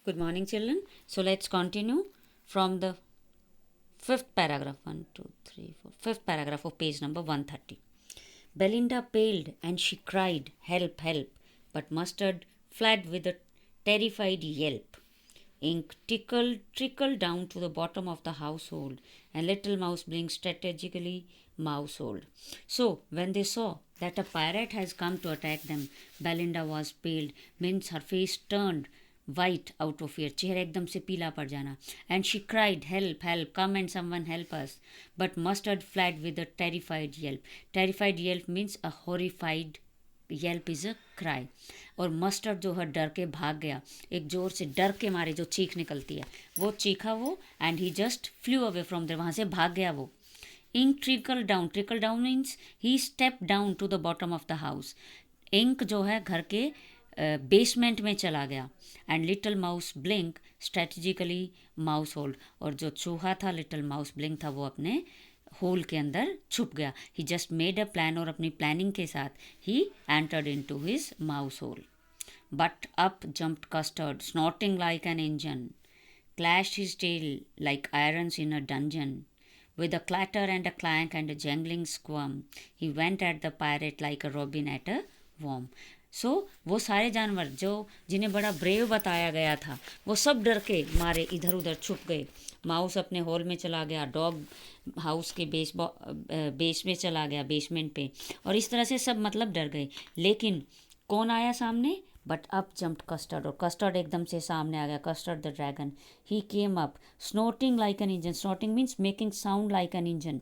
Good morning, children. So let's continue from the fifth paragraph. One, two, three, four. Fifth paragraph of page number 130. Belinda paled and she cried, "Help, help!" But Mustard fled with a terrified yelp. Ink trickled down to the bottom of the household, and Little Mouse blinked strategically mousehold. So, when they saw that a pirate has come to attack them, Belinda was paled, means her face turned white out of fear, चेहरा एकदम से पीला पड़ जाना, and she cried, "Help, help, come and someone help us." But Mustard fled with a terrified yelp. Terrified yelp means a horrified yelp is a cry. और mustard जो है डर के भाग गया, एक जोर से डर के मारे जो चीख निकलती है वो चीखा वो, and he just flew away from there, वहाँ से भाग गया वो. Ink trickle down means he step down to the bottom of the house. Ink जो है घर के बेसमेंट में चला गया. And little mouse Blink strategically mouse hold, और जो चूहा था लिटिल माउस ब्लिंक था वो अपने होल के अंदर छुप गया. He just made a plan, और अपनी प्लानिंग के साथ he entered into his mouse hole. But up jumped Custard snorting like an engine, clashed his tail like irons in a dungeon. With a clatter and a clank and a jangling squirm, he went at the pirate like a robin at a worm. सो वो सारे जानवर जो जिन्हें बड़ा brave बताया गया था वो सब डर के मारे इधर उधर छुप गए. माउस अपने हॉल में चला गया, डॉग हाउस के बेस में चला गया, बेसमेंट पे, और इस तरह से सब मतलब डर गए. लेकिन कौन आया सामने? बट अप जम्प्ड कस्टर्ड, और कस्टर्ड एकदम से सामने आ गया. Custard the dragon. He came up snorting like an engine. Snorting means making sound like an engine.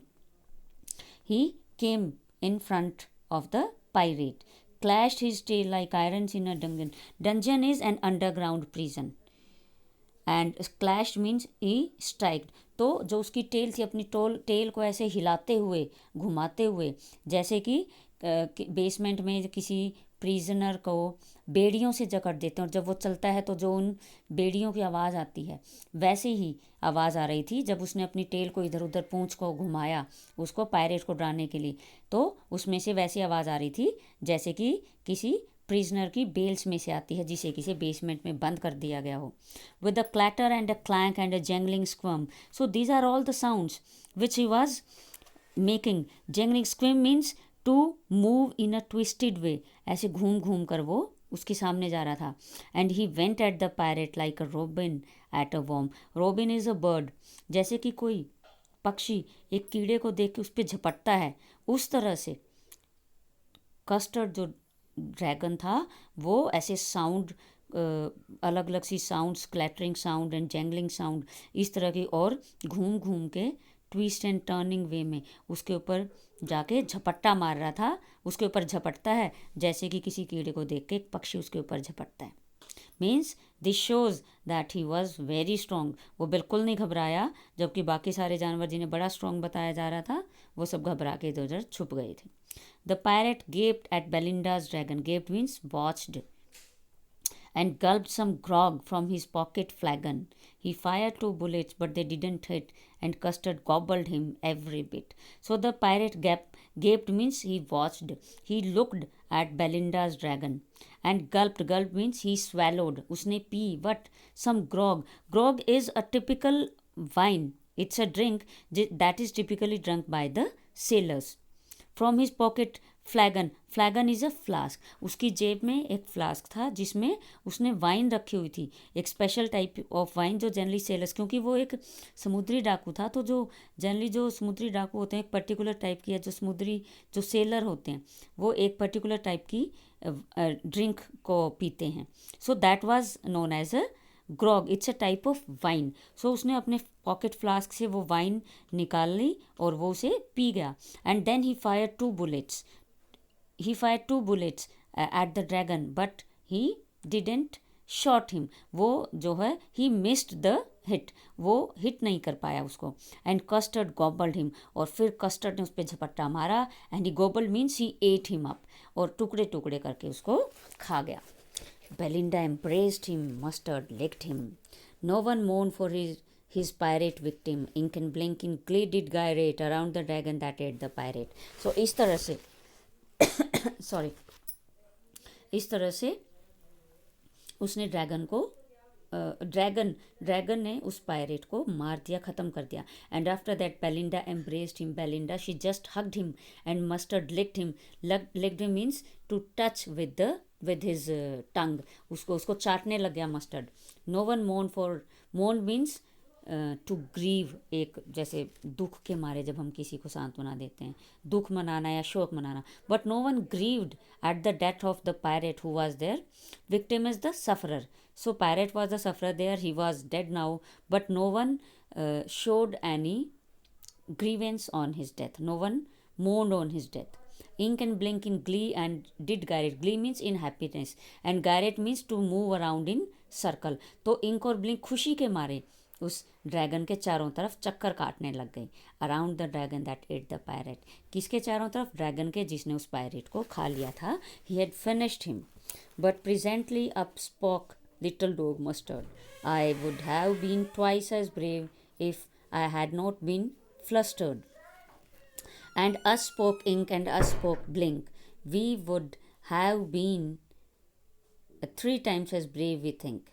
He came in front of the pirate, clashed his tail like irons in a dungeon. Dungeon is an underground prison. And clashed means he struck. तो जो उसकी tell थी, अपनी tell को ऐसे हिलाते हुए, घुमाते हुए, जैसे कि बेसमेंट में किसी प्रिजनर को बेड़ियों से जकड़ देते हैं, और जब वो चलता है तो जो उन बेड़ियों की आवाज़ आती है वैसे ही आवाज़ आ रही थी जब उसने अपनी टेल को इधर उधर पूंछ को घुमाया उसको पायरेट को डराने के लिए. तो उसमें से वैसी आवाज़ आ रही थी जैसे कि किसी प्रिजनर की बेल्स में से आती है जिसे किसी बेसमेंट में बंद कर दिया गया हो. With a clatter and a clank and a jangling squirm. So these are all the sounds which he was making. Jangling squirm means to move in a twisted way, ऐसे घूम घूम कर वो उसके सामने जा रहा था. And he went at the parrot like a robin at a worm. Robin is a bird, जैसे कि कोई पक्षी एक कीड़े को देख के उस पर झपटता है, उस तरह से कस्टर्ड जो ड्रैगन था वो ऐसे साउंड, अलग अलग सी sounds, clattering sound and jangling sound, इस तरह की, और घूम घूम के ट्विस्ट एंड टर्निंग वे में उसके ऊपर जाके झपट्टा मार रहा था. उसके ऊपर झपटता है जैसे कि किसी कीड़े को देख के एक पक्षी उसके ऊपर झपटता है. Means this shows that he was very strong. वो बिल्कुल नहीं घबराया, जबकि बाकी सारे जानवर जिन्हें बड़ा स्ट्रॉन्ग बताया जा रहा था वो सब घबरा के इधर उधर छुप गए थे. The parrot gaped at Belinda's dragon. Gaped means watched. And gulped some grog from his pocket flagon. He fired 2 bullets, but they didn't hit, and Custard gobbled him every bit. So the pirate gaped means he watched. He looked at Belinda's dragon. And gulped. Gulp means he swallowed. Usne pee. What? Some grog. Grog is a typical wine. It's a drink that is typically drunk by the sailors. From his pocket फ्लैगन. फ्लैगन is a flask. उसकी जेब में एक flask था जिसमें उसने wine रखी हुई थी, एक स्पेशल टाइप ऑफ वाइन जो जनरली सेलर्स, क्योंकि वो एक समुद्री डाकू था, तो जो जनरली जो समुद्री डाकू होते हैं एक पर्टिकुलर टाइप की है, जो समुद्री जो सेलर होते हैं वो एक पर्टिकुलर टाइप की ड्रिंक को पीते हैं. So that was known as a grog. It's a type of wine. सो उसने अपने पॉकेट फ्लास्क से वो वाइन निकाल ली और वो उसे पी गया. And then he fire 2 bullets. He fired 2 bullets at the dragon, but he didn't shot him. वो जो है he missed the hit. वो हिट नहीं कर पाया उसको. And Custard gobbled him. और फिर Custard ने उस पर झपट्टा मारा. And he gobbled means he ate him up. और टुकड़े टुकड़े करके उसको खा गया. Belinda embraced him. Mustard licked him. No one mourned for his pirate victim. Ink and blink in glee did gyrate around the dragon that ate the pirate. So इस तरह से सॉरी, इस तरह से उसने ड्रैगन को ड्रैगन ने उस पायरेट को मार दिया, ख़त्म कर दिया. And after that Belinda embraced him. Belinda she just hugged him and Mustard licked him. Licked him means to touch with his tongue. उसको चाटने लग गया मस्टर्ड. नो वन मोन मीन्स टू ग्रीव, एक जैसे दुख के मारे जब हम किसी को सांत्वना देते हैं, दुख मनाना या शोक मनाना. But no one grieved at the death of the pirate who was there. Victim is the sufferer. So pirate was the sufferer there, he was dead now, but no one showed any grievance on his death. No one mourned on his death. Ink and blink in glee and did Garrett. Glee means in happiness and Garrett means to move around in circle. तो ink और blink खुशी के मारे उस dragon के चारों तरफ चक्कर काटने लग गई. Around the dragon that at the pirate. किसके चारों तरफ? ड्रैगन के जिसने उस पायरेट को खा लिया था. He had finished him. But presently up spoke little dog mustard. I would have been twice as brave if I had not been flustered. And us spoke ink and us spoke blink. We would have been 3 times as brave, we think.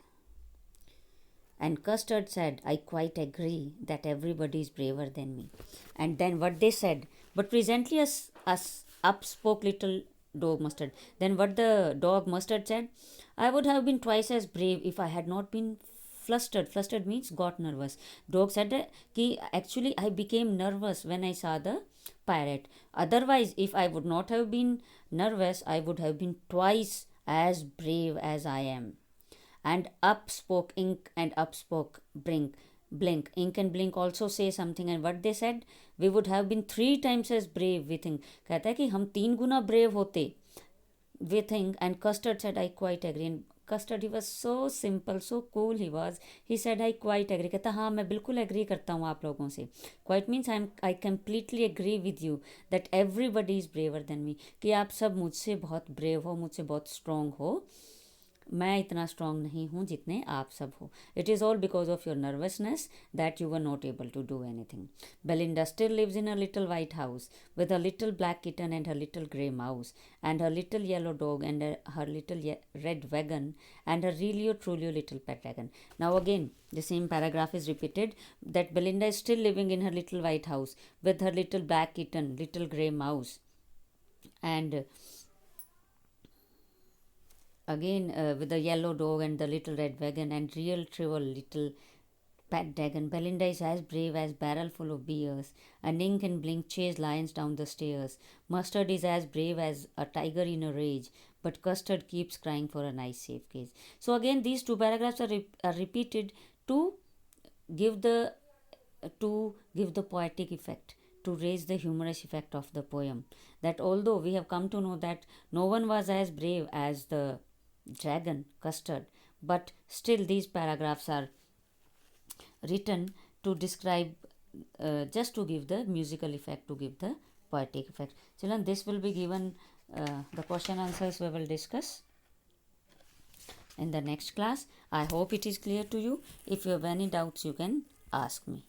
And Custard said, I quite agree that everybody is braver than me. And then what they said, but presently us up spoke little dog Mustard. Then what the dog Mustard said, I would have been twice as brave if I had not been flustered. Flustered means got nervous. Dog said कि actually I became nervous when I saw the pirate. Otherwise, if I would not have been nervous, I would have been twice as brave as I am. And up spoke ink and up spoke blink. Ink and blink also say something. And what they said, we would have been 3 times as brave, we think. कहता है कि हम 3 गुना brave होते, we think. And Custard said, I quite agree. And Custard, he was so simple, so cool he was. He said, I quite agree. कहता हाँ मैं बिल्कुल agree करता हूँ आप लोगों से. Quite means I completely agree with you that everybody is braver than me. कि आप सब मुझसे बहुत brave हो, मुझसे बहुत strong हो. मैं इतना स्ट्रांग नहीं हूँ जितने आप सब हो. It is all because of your nervousness that you were not able to do anything. Belinda still lives in a little white house with her little black kitten and her little grey mouse and her little yellow dog and her little red wagon and her really truly little pet dragon. Now again the same paragraph is repeated that Belinda is still living in her little white house with her little black kitten, little grey mouse and again with the yellow dog and the little red wagon and real trivial little pet dragon. Belinda is as brave as barrel full of beers, and Ink and Blink chase lions down the stairs. Mustard is as brave as a tiger in a rage, but Custard keeps crying for a nice safe case. So again these 2 paragraphs are repeated to give the poetic effect, to raise the humorous effect of the poem, that although we have come to know that no one was as brave as the dragon Custard, but still these paragraphs are written to describe, just to give the musical effect, to give the poetic effect. Children, this will be given, the question answers we will discuss in the next class. I hope it is clear to you. If you have any doubts you can ask me.